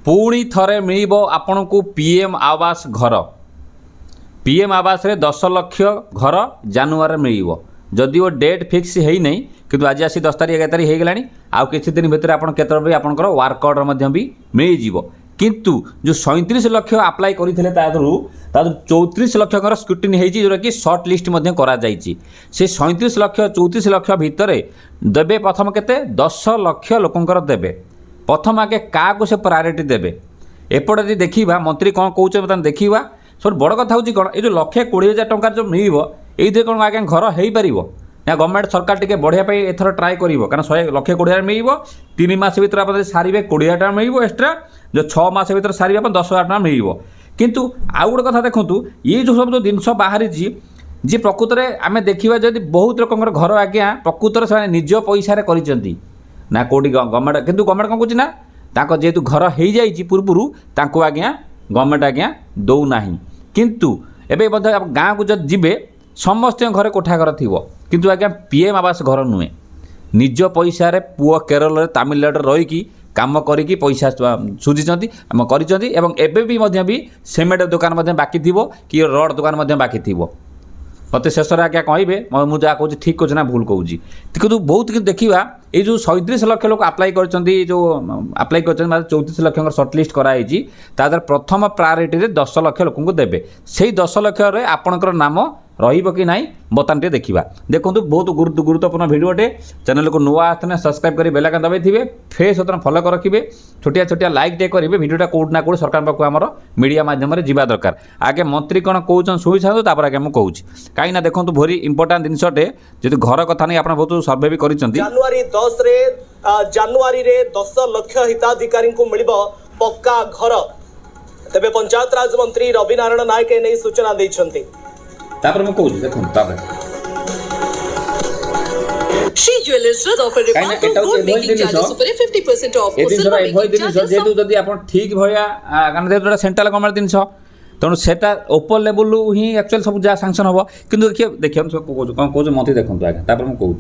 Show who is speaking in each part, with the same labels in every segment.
Speaker 1: पुणी थरे मिल आपण को पीएम आवास घर पीएम आवास रे 10 लाख घर जानुआरी मिल जदि वो डेट फिक्स है नहीं कि आज आसी 10 तारीख 11 तारीख हो गलानी आउ किछि दिन भितर आपण केतर भी आपनकर वर्क ऑर्डर भी मिल जिवो किंतु जो 37 लाख अप्लाई करथिले तादरु 34 लाख स्क्रूटिनी होती जोटा कि सर्ट लिस्ट करा जाइछि से 37 लाख 34 लाख भितर देबे प्रथम केते 10 लाख लोकंकर देबे प्रथम आगे क्या से प्रायोरिटी देबे एपटे यदि देखा मंत्री कौन कौचे बर्तमान देखा सब बड़ कथा हूँ कौन ये 1,20,000 टंका जो मिल ये कौन आगे घर हो पार ना गवर्नमेंट सरकार टी बढ़िया एथर ट्राए कर कारण 1,20,000 मिल 3 मास भर आप सारे 20,000 टका मिल एक्सट्रा जो 6 मास भर सारे 10,000 टका मिल किंतु आउ गोटे कथा देखूँ ये जो सब जो जिनस बाहरी जी प्रकृत में आम देखा जब बहुत लोक घर आज्ञा प्रकृत से निज पैसा कर ना कौटी गवर्नमेंट किंतु गवर्नमेंट कौन कौन ना जेहेतु घर हो जाइए पूर्वर तांको आज्ञा गवर्नमेंट आज्ञा दौना किंतु एबे गाँव को जब जी समस्त घरे कोठा घर थी किंतु आज्ञा पीएम आवास घर नुहे निज पैसा पुओ केरल तामिलनाडु रहीकि काम करी पैसा सुझी कर सीमेंट दुकान बाकी थी कि रड दुकान बाकी थी मत शेष आज्ञा कहे मुझे जहाँ कहूँ ठीक कहे ना भूल कहूँ कि बहुत कि देखा ये जो 37 लाख लोग अप्लाई कर जो अप्लाई कर 34 लाख सर्टलिस्ट कराई तादर प्रथम प्रायोरिटी 10 लाख लोक देवे से 10 लाख आपणकर नाम रही कि ना बर्तमान टे देखा देखो बहुत गुरुत्वपूर्ण भिडियोटे चैनल को नुआ आसने सब्सक्राइब कर बेल आइकन दबाई थे फेस बर्तमान फॉलो कर रखिए छोटिया छोटिया लाइक टे करेंगे भिडियोटा कौट ना कौट सरकार पाक आम मीडिया माध्यम जा दरकार आगे मंत्री कौन कौन शुणी था आगे मुझे कहूँ कहीं देखो भारी इंपोर्टाट जिनटे जो घर कथा नहीं आप बहुत सर्वे भी कर
Speaker 2: जानुआरी 10 लाख हिताधिकारी को मिल पक्का घर तेरे पंचायत राज मंत्री रवि नारायण नायक नहीं सूचना देते
Speaker 1: तापर मैं कहूँ देखो तापर
Speaker 3: Shri jewellers offer gold making charges ऊपर 50% ऑफ
Speaker 1: ए दिन सर एभय दिन सर जेतु जदी आपण ठीक भया कारण जेतुटा सेंट्रल गवर्नमेंट दिन तेणु सेटा ओपर लेवल ही एक्चुअल सब जहाँ सांसन हम किंतु देखिए हम सब कौन कौन मंत्री देखो आगे तापर मैं कहूँ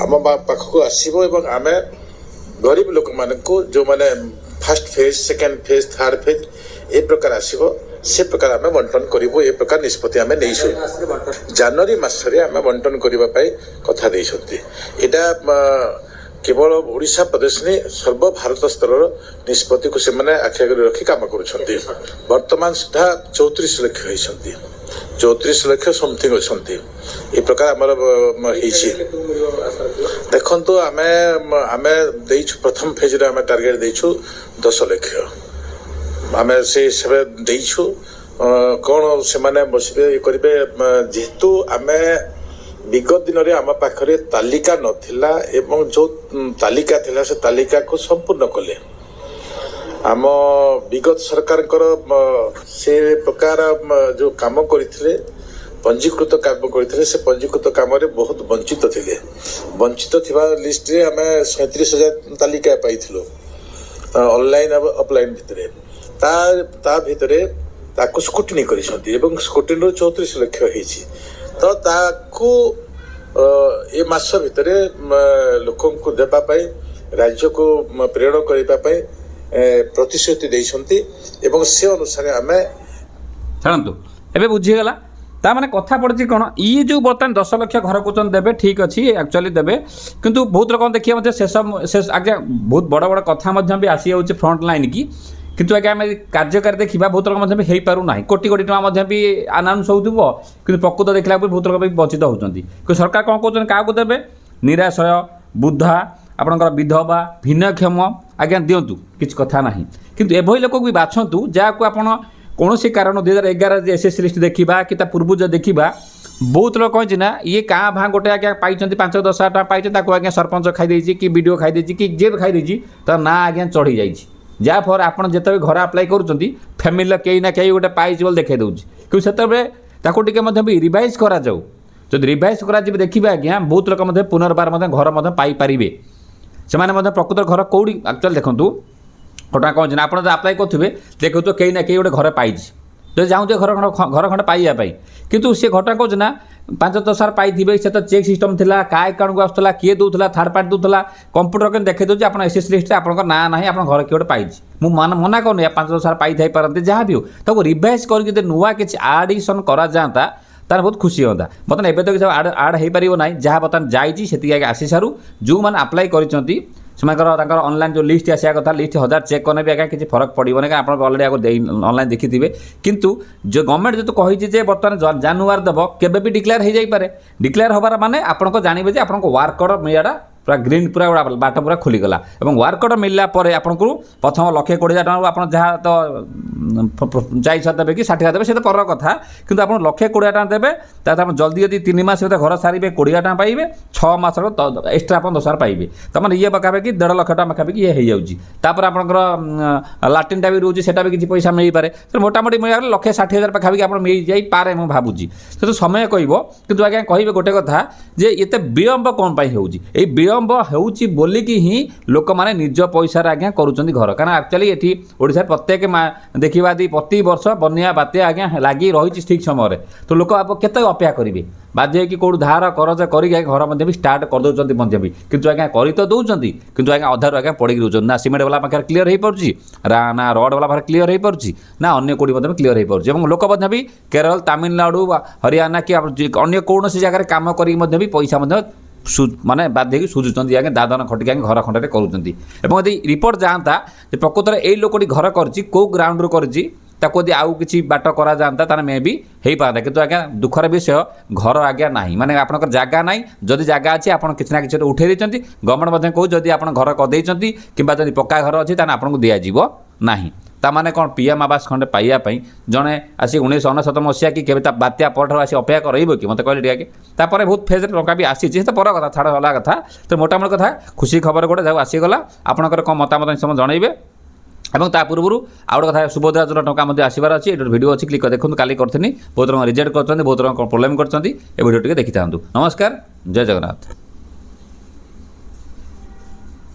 Speaker 4: आम पाखक आसो आम गरीब लोक मान जो मैंने first phase second phase third phase A प्रकार आसो से प्रकार आम बंटन करूँ ये प्रकार निष्पत्ति आम नहीं जनवरी मसरे आम बंटन करने कथा यहाँ केवल ओडिशा प्रदेश नहीं सर्व भारत स्तर निष्पत्ति को से आखि आगे रखी काम कर वर्तमान सुधा 34 लाख होती 34 लाख समथिंग अच्छा ये प्रकार आम देखु आम आम प्रथम फेज रे आम टार्गेट देचु 10 लाख आम से हिसाब देचु कौन से बसबे ये करेंगे जेहेतु आम विगत दिन में आम पाखे तालिका नथिला एवं जो तालिका थिला से तालिका को संपूर्ण कले आम विगत सरकार से प्रकार जो काम करते पंजीकृत काम करते से पंजीकृत काम बहुत वंचित थे वंचित थिबा लिस्ट रे आम 37,000 तालिका पाइथिलु ऑनलाइन ऑफलाइन भितरे ता भितरे ताकू स्क्रूटिनी करिसंती एवं स्क्रूटिनी 34 लाख होईछि तो ताकू ए मास भितरे लोकों को देबा पाई राज्य को प्रेरण करबा पाई प्रतिश्रुति देइसंती एवं से अनुसार आमे
Speaker 1: छाड़ू एबे बुझीगला ता माने कथा पड़छि कोन ई जो बर्तमान 10 लाख घर को देबे ठीक अच्छी एक्चुअली देबे किंतु बहुत लोक देखिए मते शेष आगे बहुत बड़ बड़ कथा मध्य भी आसी जाउछि फ्रंट लाइन की किंतु आगे आम कार्यकारी देखा बहुत लोक हो पार ना कोटी कोटी टका भी आनाउंस हो कि प्रकृत देखला बहुत लोग वंचित होती सरकार कौन कहते क्या देवे निराशय बुद्धा आपंकर विधवा भिन्नक्षम आज्ञा दिंतु किसी कथा ना किंतु एभली लोक भी बाछतु जहाँ आप कौन कारण 2011 एसएस लिस्ट देखा कि पूर्व देखा बहुत लोग कही ना ये क्या भाँ गोटे आज्ञा पाई 5-10 हज़ार टका पाई आज्ञा सरपंच खाई कि वीडियो खाई कि जे खाई तो ना आज्ञा चढ़ी जाइए जहाँफल आपड़ जिते घर आप्लाय कर फैमिली कहीं ना कहीं गोटे पाई देखा दूसरी कि से भी रिवाइज करा जाऊ जब रिवाइज करा देखिए आज्ञा बहुत लोग पुनर्बार घर पाइपर से प्रकृत घर कौटी एक्चुअल देखूँ घटना कौन आप आप्लाय करेंगे देखो तो कहीं ना कहीं गोटे घर पाई ଯଦି ଚାହୁଁଥିବେ ଘର ଖଣ୍ଡେ ପାଇବା ପାଇଁ, କିନ୍ତୁ ସେ ଘଟଣା କହୁଛି ନା 5-10,000 ପାଇଥିବେ, ସେ ତ ଚେକ୍ ସିଷ୍ଟମ୍ ଥିଲା, କାହା ଆକାଉଣ୍ଟକୁ ଆସୁଥିଲା, କିଏ ଦେଉଥିଲା, ଥାର୍ଡ଼ ପାର୍ଟି ଦେଉଥିଲା, କମ୍ପ୍ୟୁଟର କିନ୍ତୁ ଦେଖେଇ ଦେଉଛି ଆପଣ ଏସ୍ଏସ୍ ଲିଷ୍ଟରେ ଆପଣଙ୍କ ନାଁ ନାହିଁ, ଆପଣ ଘର କିଏ ଗୋଟେ ପାଇଛି। ମୁଁ ମନା କରୁନି 5-10,000 ପାଇଥାଇପାରନ୍ତି, ଯାହା ବି ହଉ ତାକୁ ରିଭାଇଜ୍ କରିକି ଯଦି ନୂଆ କିଛି ଆଡ଼ିସନ୍ କରାଯାଆନ୍ତା ତାହେଲେ ବହୁତ ଖୁସି ହୁଅନ୍ତା। ବର୍ତ୍ତମାନ ଏବେ ତ କିଛି ଆଡ଼ ହେଇପାରିବ ନାହିଁ, ଯାହା ବର୍ତ୍ତମାନ ଯାଇଛି ସେତିକି ଆଜ୍ଞା ଆସି ସାରୁ। ଯେଉଁମାନେ ଆପ୍ଲାଏ କରିଛନ୍ତି ସେମାନଙ୍କର ତାଙ୍କର ଅନଲାଇନ୍ ଯେଉଁ ଲିଷ୍ଟ ଆସିବା କଥା, ଲିଷ୍ଟ 1000 ଚେକ୍ କଲେ ବି ଆଜ୍ଞା କିଛି ଫରକ ପଡ଼ିବନି, କାରଣ ଆପଣ ଅଲରେଡ଼ି ଆଗ ଅନଲାଇନ୍ ଦେଖିଥିବେ। କିନ୍ତୁ ଯେଉଁ ଗଭର୍ଣ୍ଣମେଣ୍ଟ ଯେହେତୁ କହିଛି ଯେ ବର୍ତ୍ତମାନ ଜାନୁଆରୀ ଦେବ, କେବେ ବି ଡିକ୍ଲେୟାର ହେଇଯାଇପାରେ। ଡିକ୍ଲେୟାର ହେବାର ମାନେ ଆପଣଙ୍କ ଜାଣିବେ ଯେ ଆପଣଙ୍କ ୱାର୍କ ଅର୍ଡ଼ର ମିଳିବାଟା ପୁରା ଗ୍ରୀନ୍, ପୁରା ବାଟ ପୁରା ଖୋଲିଗଲା। ଏବଂ ୱାର୍କ ଅର୍ଡ଼ର ମିଳିଲା ପରେ ଆପଣଙ୍କୁ ପ୍ରଥମ 1,20,000 ଟଙ୍କାରୁ ଆପଣ ଯାହା ତ 40,000 ଦେବେ କି 60,000 ଦେବେ, ସେ ତ ପର କଥା। କିନ୍ତୁ ଆପଣ 1,20,000 ଟଙ୍କା ଦେବେ, ତାହେଲେ ଆପଣ ଜଲ୍ଦି ଯଦି 3 ମାସ ଭିତରେ ଘର ସାରିବେ 20,000 ଟଙ୍କା ପାଇବେ, 6 ମାସର ଏକ୍ସଟ୍ରା ଆପଣ 10,000 ପାଇବେ। ତାମାନେ ଇଏ ପାଖାପାଖି 1.5 ଲକ୍ଷ ଟଙ୍କା ପାଖାପାଖି ଇଏ ହେଇଯାଉଛି। ତାପରେ ଆପଣଙ୍କର ଲାଟ୍ରିନ୍ଟା ବି ରହୁଛି, ସେଟା ବି କିଛି ପଇସା ମିଳିପାରେ। ମୋଟାମୋଟି ମିଳିଗଲେ 1,60,000 ପାଖାପାଖି ଆପଣ ମିଳିଯାଇପାରେ ମୁଁ ଭାବୁଛି। ସେତ ସମୟ କହିବ। କିନ୍ତୁ ଆଜ୍ଞା କହିବେ ଗୋଟେ କଥା ଯେ ଏତେ ବିଳମ୍ବ କ'ଣ ପାଇଁ ହେଉଛି? ଏଇ ବିଳମ୍ବ ହେଉଛି ବୋଲିକି ହିଁ ଲୋକମାନେ ନିଜ ପଇସାରେ ଆଜ୍ଞା କରୁଛନ୍ତି ଘର। କାରଣ ଆକ୍ଚୁଆଲି ଏଠି ଓଡ଼ିଶାରେ ପ୍ରତ୍ୟେକ ଦେଖିବା ପ୍ରତିବର୍ଷ ବନ୍ୟା ବାତ୍ୟା ଆଜ୍ଞା ଲାଗି ରହିଛି ଠିକ୍ ସମୟରେ। ତ ଲୋକ କେତେ ଅପେକ୍ଷା କରିବେ? ବାଧ୍ୟ ହେଇକି କେଉଁଠୁ ଧାର କରଜ କରିକି ଘର ମଧ୍ୟ ବି ଷ୍ଟାର୍ଟ କରିଦେଉଛନ୍ତି ମଧ୍ୟ ବି। କିନ୍ତୁ ଆଜ୍ଞା କରି ତ ଦେଉଛନ୍ତି, କିନ୍ତୁ ଆଜ୍ଞା ଅଧାରୁ ଆଜ୍ଞା ପଡ଼ିକି ରହୁଛନ୍ତି। ନା ସିମେଣ୍ଟ ବାଲା ପାଖରେ କ୍ଲିୟର ହେଇପାରୁଛି, ନା ରଡ଼ ବାଲା ପାଖରେ କ୍ଲିୟର ହେଇପାରୁଛି, ନା ଅନ୍ୟ କେଉଁଠି ମଧ୍ୟ କ୍ଲିୟର ହେଇପାରୁଛି। ଏବଂ ଲୋକ ମଧ୍ୟ ବି କେରଳ, ତାମିଲନାଡ଼ୁ, ହରିୟାଣା କି ଅନ୍ୟ କୌଣସି ଜାଗାରେ କାମ କରିକି ମଧ୍ୟ ବି ପଇସା ମଧ୍ୟ ମାନେ ବାଧ୍ୟ ହେଇକି ସୁଝୁଛନ୍ତି ଆଜ୍ଞା, ଦାଦନ ଖଟିକି ଆଜ୍ଞା ଘର ଖଣ୍ଡରେ କରୁଛନ୍ତି। ଏବଂ ଯଦି ରିପୋର୍ଟ ଯାଆନ୍ତା ଯେ ପ୍ରକୃତରେ ଏଇ ଲୋକଟି ଘର କରିଛି, କେଉଁ ଗ୍ରାଉଣ୍ଡରୁ କରିଛି, ତାକୁ ଯଦି ଆଉ କିଛି ବାଟ କରାଯାଆନ୍ତା ତାହେଲେ ମେ ବି ହେଇପାରନ୍ତା। କିନ୍ତୁ ଆଜ୍ଞା ଦୁଃଖର ବିଷୟ, ଘର ଆଜ୍ଞା ନାହିଁ, ମାନେ ଆପଣଙ୍କର ଜାଗା ନାହିଁ। ଯଦି ଜାଗା ଅଛି ଆପଣ କିଛି ନା କିଛି ଉଠାଇ ଦେଇଛନ୍ତି। ଗଭର୍ଣ୍ଣମେଣ୍ଟ ମଧ୍ୟ କହୁଛି ଯଦି ଆପଣ ଘର କରିଦେଇଛନ୍ତି କିମ୍ବା ଯଦି ପକ୍କା ଘର ଅଛି ତାହେଲେ ଆପଣଙ୍କୁ ଦିଆଯିବ ନାହିଁ। ତାମାନେ କ'ଣ ପିଏମ୍ ଆବାସ ଖଣ୍ଡେ ପାଇବା ପାଇଁ ଜଣେ ଆସି 1969 ମସିହା କି କେବେ ତା ବାତ୍ୟା ପରଠାରୁ ଆସି ଅପେକ୍ଷା ରହିବ କି? ମୋତେ କହିଲେ ଟିକେ। ତାପରେ ବହୁତ ଫେଜ୍ରେ ଟଙ୍କା ବି ଆସିଛି, ସେ ତ ପର କଥା, ଛାଡ଼ ଗଲା କଥା। ତ ମୋଟାମୋଟି କଥା ଖୁସି ଖବର ଗୋଟେ ଯାହା ଆସିଗଲା। ଆପଣଙ୍କର କ'ଣ ମତାମତ ସମୟ ଜଣାଇବେ। ଏବଂ ତା ପୂର୍ବରୁ ଆଉ ଗୋଟେ କଥା, ସୁଭଦ୍ରା ଯୋଜନା ଟଙ୍କା ମଧ୍ୟ ଆସିବାର ଅଛି। ଏଠି ଭିଡ଼ିଓ ଅଛି, କ୍ଲିକ୍ ଦେଖନ୍ତୁ। କାଲି କରିଥିଲି, ବହୁତ ରଙ୍ଗ ରିଜେକ୍ଟ କରିଛନ୍ତି, ବହୁତ ରଙ୍ଗ ପ୍ରୋବ୍ଲେମ୍ କରିଛନ୍ତି। ଏ ଭିଡ଼ିଓ ଟିକେ ଦେଖିଥାନ୍ତୁ। ନମସ୍କାର, ଜୟ ଜଗନ୍ନାଥ।